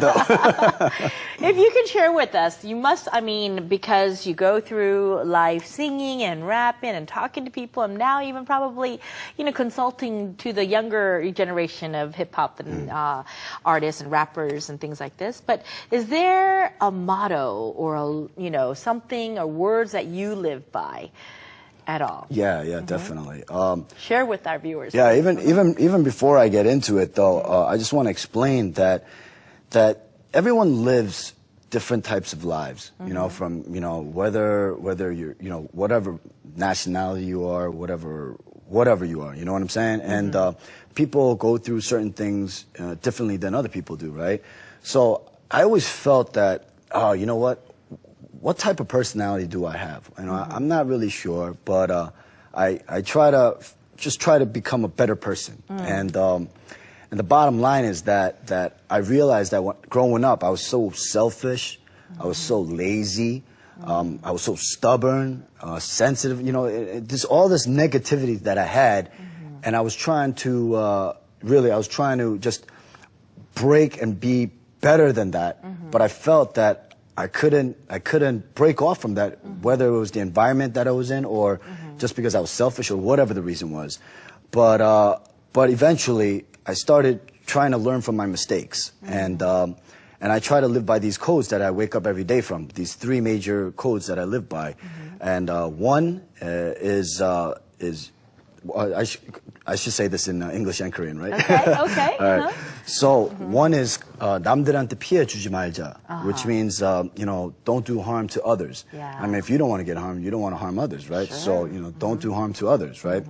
though. If you can share with us, you must, I mean, because you go through live singing and rapping and talking to people, and now even probably, you know, consulting to the younger generation of hip-hop and artists and rappers and things like this. But is there a motto or, you know, something or words that you live by at all? Yeah, definitely. Share with our viewers. Yeah, even before I get into it, though, I just want to explain that everyone lives different types of lives. You know, from whether you're whatever nationality you are, whatever you are. You know what I'm saying? And people go through certain things differently than other people do, right? So I always felt that, you know what type of personality do I have? You know, I'm not really sure, but I try to become a better person. And the bottom line is that I realized that growing up, I was so selfish, I was so lazy, I was so stubborn, sensitive. You know, there's all this negativity that I had, and I was trying to just break and be better than that. But I felt that I couldn't break off from that, whether it was the environment that I was in or just because I was selfish or whatever the reason was. But eventually I started trying to learn from my mistakes, and I try to live by these codes that I wake up every day from. These three major codes that I live by, and one is I should say this in English and Korean, right? Okay. All right. So one is 남들한테 피해 주지 말자, which means don't do harm to others. Yeah. I mean, if you don't want to get harmed, you don't want to harm others, right? Sure. So don't do harm to others, right?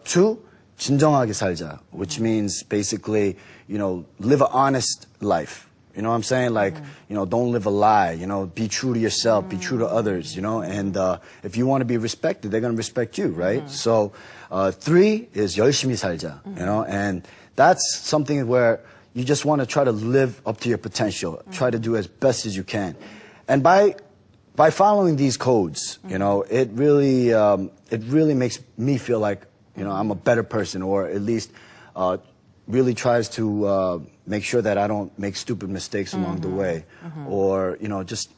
Two, 진정하게 살자, which means basically live an honest life. You know what I'm saying? Like, don't live a lie, be true to yourself, be true to others, and if you want to be respected, they're going to respect you, right? So, three is 열심히 살자, and that's something where you just want to try to live up to your potential, try to do as best as you can. And by following these codes, it really makes me feel like, I'm a better person, or at least, really tries to make sure that I don't make stupid mistakes along the way, or just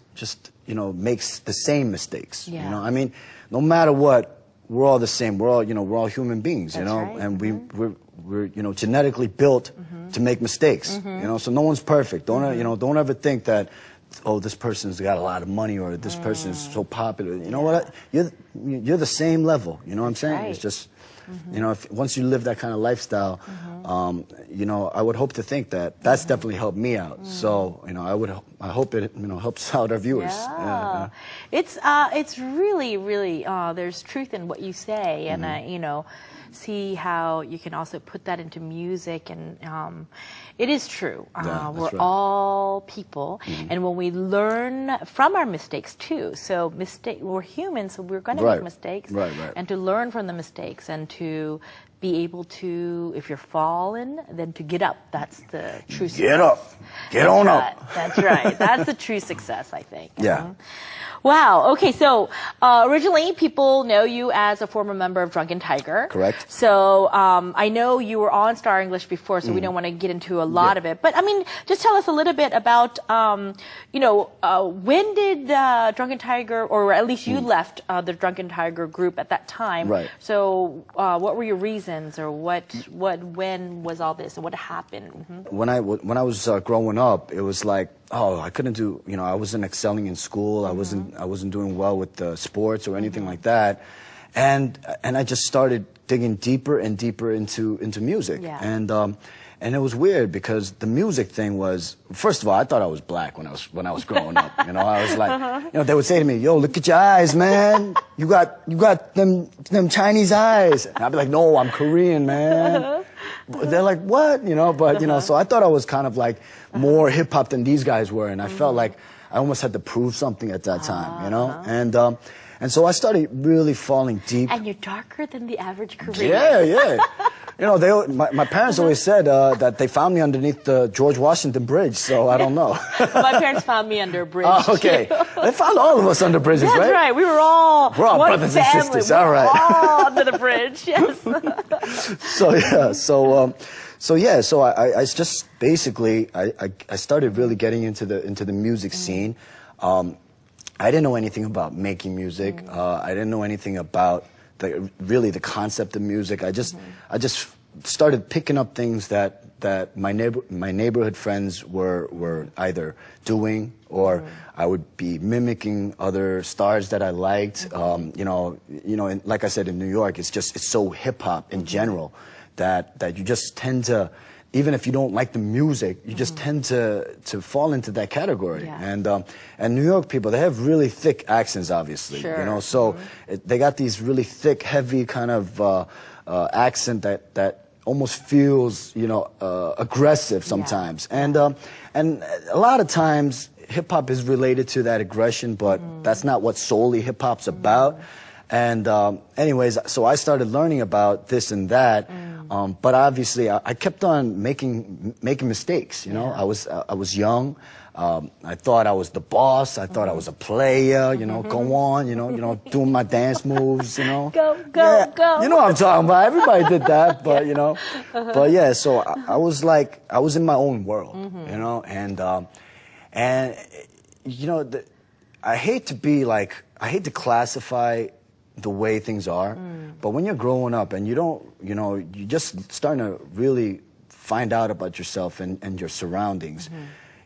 makes the same mistakes. Yeah. I mean, no matter what, we're all the same. We're all human beings. That's right. And we're genetically built to make mistakes. So no one's perfect. Don't ever think that, oh, this person's got a lot of money, or this person is so popular. You know what? You're the same level. You know what I'm saying? Right. It's just. Once you live that kind of lifestyle, I would hope to think that that's definitely helped me out. So, I hope it, helps out our viewers. Yeah. It's really, really, there's truth in what you say, and I, see how you can also put that into music, and it is true. We're right. all people, and when we learn from our mistakes too, so we're human, so we're going to make mistakes, right. and to learn from the mistakes, and to be able to, if you're fallen, then to get up. That's the true success. Get up. Get on up. That's right. That's the true success, I think. Yeah. Wow. Okay. So originally, people know you as a former member of Drunken Tiger. Correct. So I know you were on Star English before, so we don't want to get into a lot of it. But I mean, just tell us a little bit about, when did Drunken Tiger, or at least you left the Drunken Tiger group at that time. Right. So what were your reasons, or when was all this, and what happened? When I was growing up, it was like, I couldn't do, I wasn't excelling in school. I wasn't doing well with the sports or anything like that. And I just started digging deeper and deeper into music. Yeah. And it was weird because the music thing was, first of all, I thought I was black when I was growing up. I was like, they would say to me, "Yo, look at your eyes, man. You got them Chinese eyes." And I'd be like, "No, I'm Korean, man." They're like, "What?" But so I thought I was kind of like more hip hop than these guys were, and I felt like I almost had to prove something at that time, and so I started really falling deep. And you're darker than the average Korean. Yeah. My parents always said that they found me underneath the George Washington Bridge, so I don't know. My parents found me under a bridge. Oh, okay. They found all of us under bridges, right? That's right. We were all one brothers and family. sisters. All right. All under the bridge. Yes. So yeah, so I just basically I started really getting into the music scene. I didn't know anything about making music. I didn't know anything about really the concept of music. I just started picking up things that my neighborhood friends were either doing, or I would be mimicking other stars that I liked. You know, and like I said, in New York, it's so hip hop in general that you just tend to, even if you don't like the music, you just tend to fall into that category. Yeah. And New York people, they have really thick accents, obviously. Sure. You know, so they got these really thick, heavy kind of accent that almost feels, you know, aggressive sometimes. Yeah. And a lot of times hip hop is related to that aggression, but that's not what solely hip hop's about. And anyways, so I started learning about this and that, but obviously I kept on making mistakes. You know, I was young. I thought I was the boss. I thought I was a player. You know, go on. You know, doing my dance moves. You know, go. You know what I'm talking about. Everybody did that, but you know, but yeah. So I was like, I was in my own world. You know, and you know, I hate to classify the way things are, but when you're growing up and you don't, you know, you just starting to really find out about yourself and your surroundings,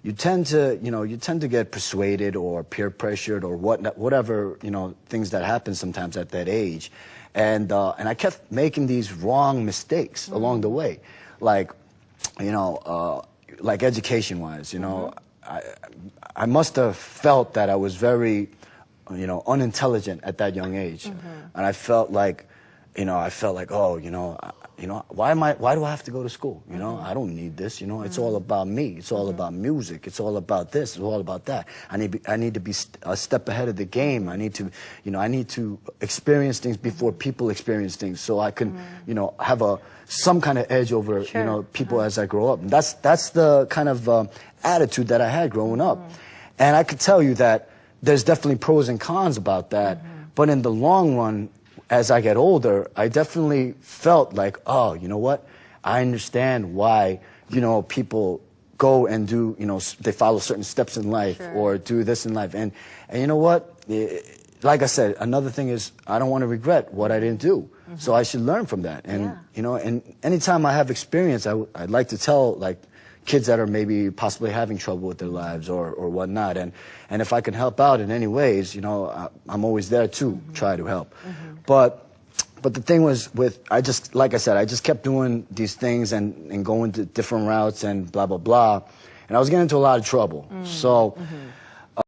you tend to get persuaded or peer pressured or whatever, you know, things that happen sometimes at that age, and I kept making these wrong mistakes along the way, like, you know, like education-wise, you know, I must have felt that I was very, you know, unintelligent at that young age, and I felt like, oh, you know, why do I have to go to school? You know, I don't need this. You know, it's all about me. It's all about music. It's all about this. It's all about that. I need to be a step ahead of the game. I need to experience things before people experience things, so I can, you know, have some kind of edge over, you know, people as I grow up. And that's the kind of attitude that I had growing up, and I could tell you that there's definitely pros and cons about that, but in the long run, as I get older, I definitely felt like, oh, you know what? I understand why, you know, people go and do, you know, they follow certain steps in life or do this in life. And you know what? Like I said, another thing is I don't want to regret what I didn't do. So I should learn from that. And, you know, and anytime I have experience, I'd like to tell, like, kids that are maybe possibly having trouble with their lives or whatnot. And if I can help out in any ways, you know, I'm always there to try to help. But the thing was like I said, I just kept doing these things and going to different routes and blah, blah, blah. And I was getting into a lot of trouble. So